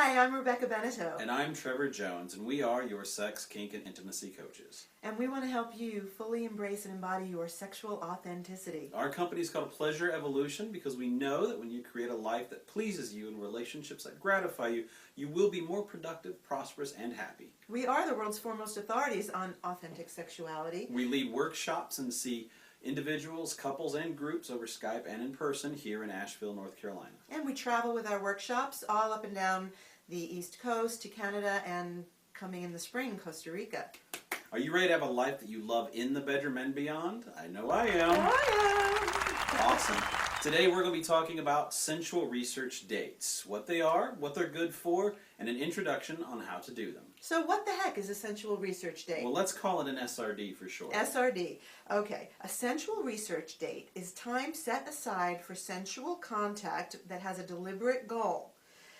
Hi, I'm Rebecca Beneteau. And I'm Trevor Jones, and we are your sex, kink, and intimacy coaches. And we want to help you fully embrace and embody your sexual authenticity. Our company is called Pleasure Evolution because we know that when you create a life that pleases you and relationships that gratify you, you will be more productive, prosperous, and happy. We are the world's foremost authorities on authentic sexuality. We lead workshops and see individuals, couples, and groups over Skype and in person here in Asheville, North Carolina. And we travel with our workshops all up and down the East Coast to Canada and coming in the spring, Costa Rica. Are you ready to have a life that you love in the bedroom and beyond? I know I am. Awesome. Today we're going to be talking about sensual research dates, what they are, what they're good for, and an introduction on how to do them. So what the heck is a sensual research date? Well, let's call it an SRD for short. SRD. Okay. A sensual research date is time set aside for sensual contact that has a deliberate goal.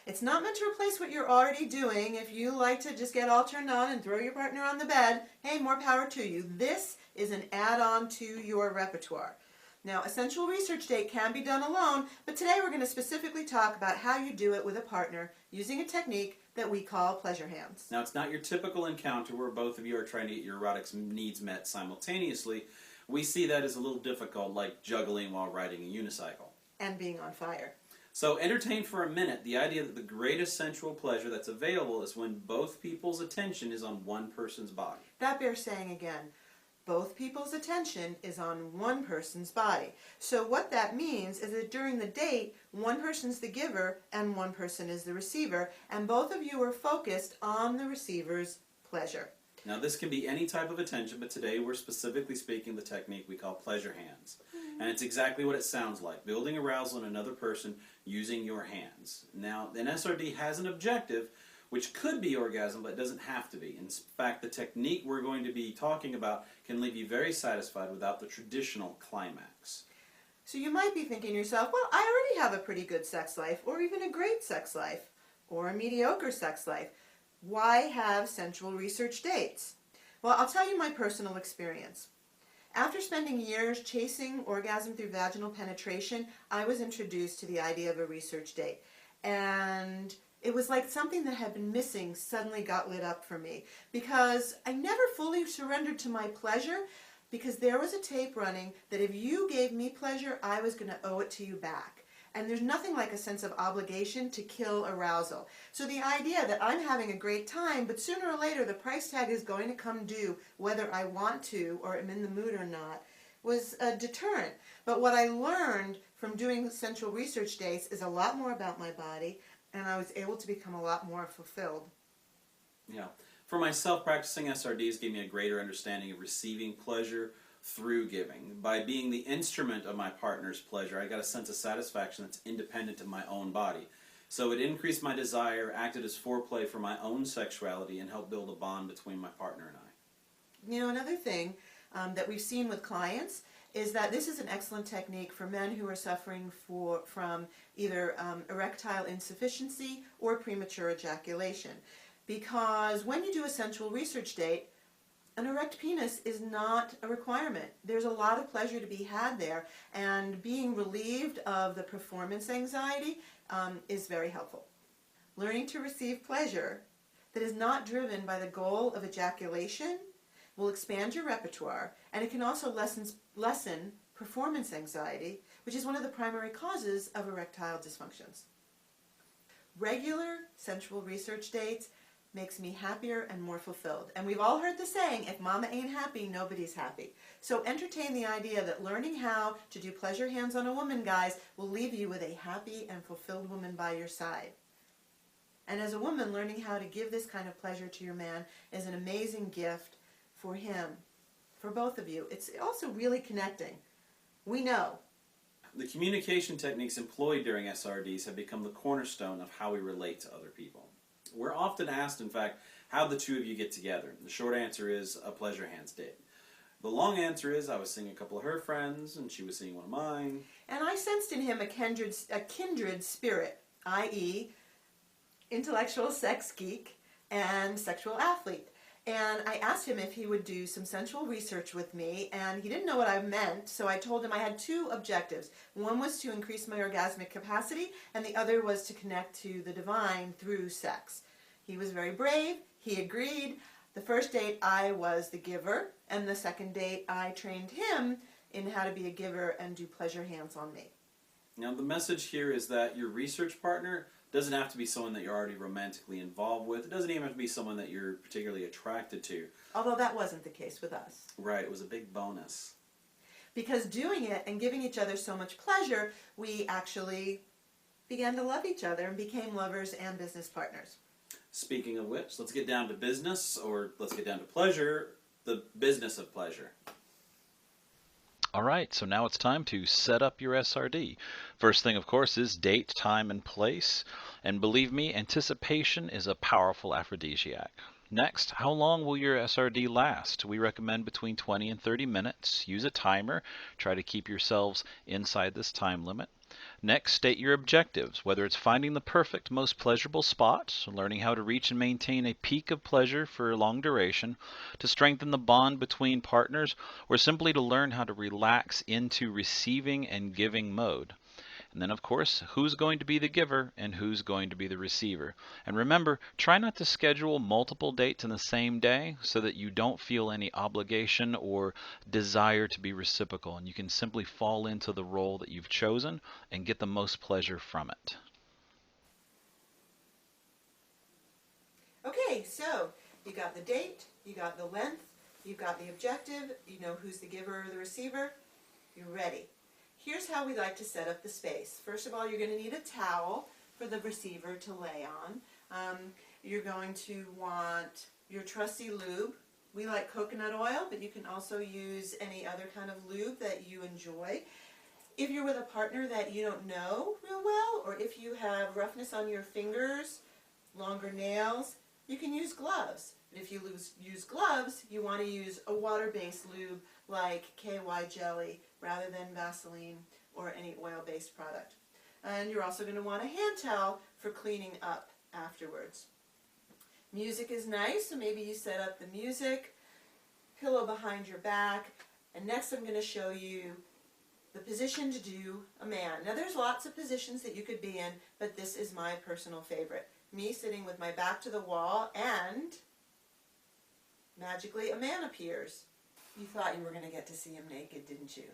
It's not meant to replace what you're already doing. If you like to just get all turned on and throw your partner on the bed, hey, more power to you. This is an add-on to your repertoire. Now, a sensual research date can be done alone, but today we're going to specifically talk about how you do it with a partner using a technique that we call pleasure hands. Now, it's not your typical encounter where both of you are trying to get your erotic needs met simultaneously. We see that as a little difficult, like juggling while riding a unicycle. And being on fire. So entertain for a minute the idea that the greatest sensual pleasure that's available is when both people's attention is on one person's body. That bears saying again. Both people's attention is on one person's body. So what that means is that during the date, one person's the giver and one person is the receiver, and both of you are focused on the receiver's pleasure. Now, this can be any type of attention, but today we're specifically speaking the technique we call pleasure hands. And it's exactly what it sounds like, building arousal in another person using your hands. Now, an SRD has an objective, which could be orgasm, but it doesn't have to be. In fact, the technique we're going to be talking about can leave you very satisfied without the traditional climax. So you might be thinking to yourself, well, I already have a pretty good sex life, or even a great sex life, or a mediocre sex life. Why have sensual research dates? Well, I'll tell you my personal experience. After spending years chasing orgasm through vaginal penetration, I was introduced to the idea of a research date. And it was like something that had been missing suddenly got lit up for me, because I never fully surrendered to my pleasure, because there was a tape running that if you gave me pleasure, I was going to owe it to you back. And there's nothing like a sense of obligation to kill arousal. So the idea that I'm having a great time, but sooner or later the price tag is going to come due whether I want to or am in the mood or not, was a deterrent. But what I learned from doing sensual research dates is a lot more about my body, and I was able to become a lot more fulfilled. Yeah. For myself, practicing SRDs gave me a greater understanding of receiving pleasure through giving. By being the instrument of my partner's pleasure, I got a sense of satisfaction that's independent of my own body. So it increased my desire, acted as foreplay for my own sexuality, and helped build a bond between my partner and I. You know, another thing that we've seen with clients is that this is an excellent technique for men who are suffering from either erectile insufficiency or premature ejaculation. Because when you do a sensual research date, an erect penis is not a requirement. There's a lot of pleasure to be had there, and being relieved of the performance anxiety is very helpful. Learning to receive pleasure that is not driven by the goal of ejaculation will expand your repertoire, and it can also lessen performance anxiety, which is one of the primary causes of erectile dysfunctions. Regular sensual research dates makes me happier and more fulfilled. And we've all heard the saying, if mama ain't happy, nobody's happy. So entertain the idea that learning how to do pleasure hands on a woman, guys, will leave you with a happy and fulfilled woman by your side. And as a woman, learning how to give this kind of pleasure to your man is an amazing gift for him, for both of you. It's also really connecting. We know. The communication techniques employed during SRDs have become the cornerstone of how we relate to other people. We're often asked, in fact, how the two of you get together. The short answer is a pleasure hands date. The long answer is I was seeing a couple of her friends, and she was seeing one of mine. And I sensed in him a kindred spirit, i.e., intellectual sex geek and sexual athlete. And I asked him if he would do some sensual research with me, and he didn't know what I meant, so I told him I had two objectives. One was to increase my orgasmic capacity, and the other was to connect to the divine through sex. He was very brave. He agreed. The first date, I was the giver, and the second date, I trained him in how to be a giver and do pleasure hands on me. Now, the message here is that your research partner doesn't have to be someone that you're already romantically involved with. It doesn't even have to be someone that you're particularly attracted to. Although that wasn't the case with us. Right, it was a big bonus. Because doing it and giving each other so much pleasure, we actually began to love each other and became lovers and business partners. Speaking of which, let's get down to business, or let's get down to pleasure, the business of pleasure. All right, so now it's time to set up your SRD. First thing, of course, is date, time, and place. And believe me, anticipation is a powerful aphrodisiac. Next, how long will your SRD last? We recommend between 20 and 30 minutes. Use a timer. Try to keep yourselves inside this time limit. Next, state your objectives, whether it's finding the perfect, most pleasurable spot, learning how to reach and maintain a peak of pleasure for a long duration, to strengthen the bond between partners, or simply to learn how to relax into receiving and giving mode. And then, of course, who's going to be the giver and who's going to be the receiver. And remember, try not to schedule multiple dates in the same day so that you don't feel any obligation or desire to be reciprocal. And you can simply fall into the role that you've chosen and get the most pleasure from it. Okay, so you got the date, you got the length, you got the objective, you know who's the giver or the receiver, you're ready. Here's how we like to set up the space. First of all, you're going to need a towel for the receiver to lay on. You're going to want your trusty lube. We like coconut oil, but you can also use any other kind of lube that you enjoy. If you're with a partner that you don't know real well, or if you have roughness on your fingers, longer nails, you can use gloves. But if you use gloves, you want to use a water-based lube like KY jelly rather than Vaseline or any oil-based product. And you're also going to want a hand towel for cleaning up afterwards. Music is nice, so maybe you set up the music, pillow behind your back, and next I'm going to show you the position to do a man. Now there's lots of positions that you could be in, but this is my personal favorite. Me sitting with my back to the wall, and magically a man appears. You thought you were going to get to see him naked, didn't you?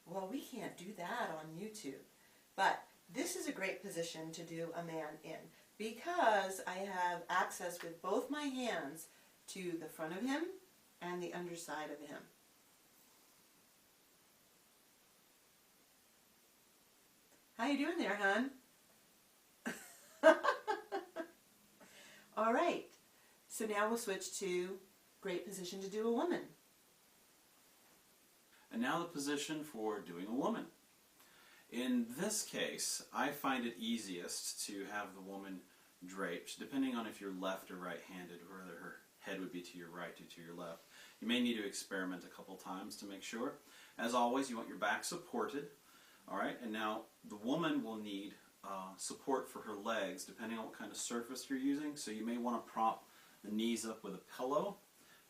Well, we can't do that on YouTube. But this is a great position to do a man in because I have access with both my hands to the front of him and the underside of him. How you doing there, hon? All right. So now we'll switch to great position to do a woman. And now the position for doing a woman. In this case, I find it easiest to have the woman draped, depending on if you're left or right-handed, or whether her head would be to your right or to your left. You may need to experiment a couple times to make sure. As always, you want your back supported. All right, and now the woman will need support for her legs, depending on what kind of surface you're using. So you may want to prop the knees up with a pillow,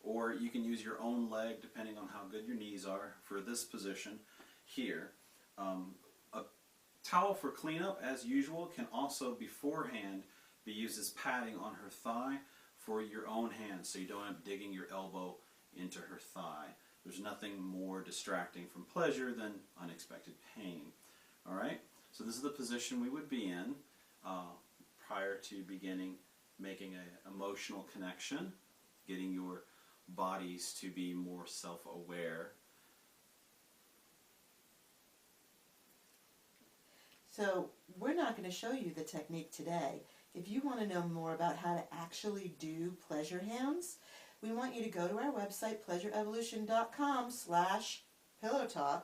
or you can use your own leg, depending on how good your knees are for this position here. A towel for cleanup, as usual, can also beforehand be used as padding on her thigh for your own hand, so you don't end up digging your elbow into her thigh. There's nothing more distracting from pleasure than unexpected pain. All right, so this is the position we would be in prior to beginning making an emotional connection, getting your bodies to be more self-aware. So we're not going to show you the technique today. If you want to know more about how to actually do pleasure hands, we want you to go to our website, pleasureevolution.com/pillowtalk,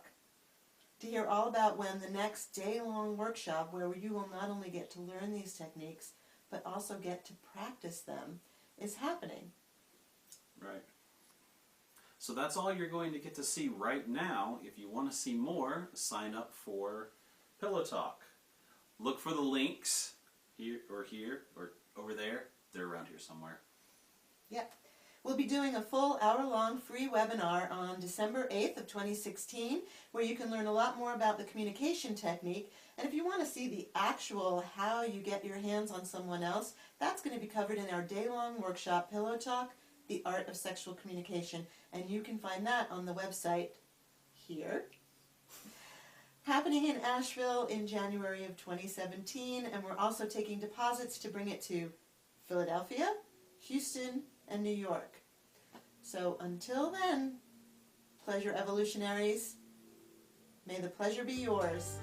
to hear all about when the next day-long workshop where you will not only get to learn these techniques, but also get to practice them, is happening. Right. So that's all you're going to get to see right now. If you want to see more, sign up for Pillow Talk. Look for the links here or over there. They're around here somewhere. Yep. We'll be doing a full hour-long free webinar on December 8th of 2016 where you can learn a lot more about the communication technique. And if you want to see the actual how you get your hands on someone else, that's going to be covered in our day-long workshop, Pillow Talk, The Art of Sexual Communication. And you can find that on the website here. Happening in Asheville in January of 2017, and we're also taking deposits to bring it to Philadelphia, Houston, and New York. So until then, pleasure evolutionaries, may the pleasure be yours.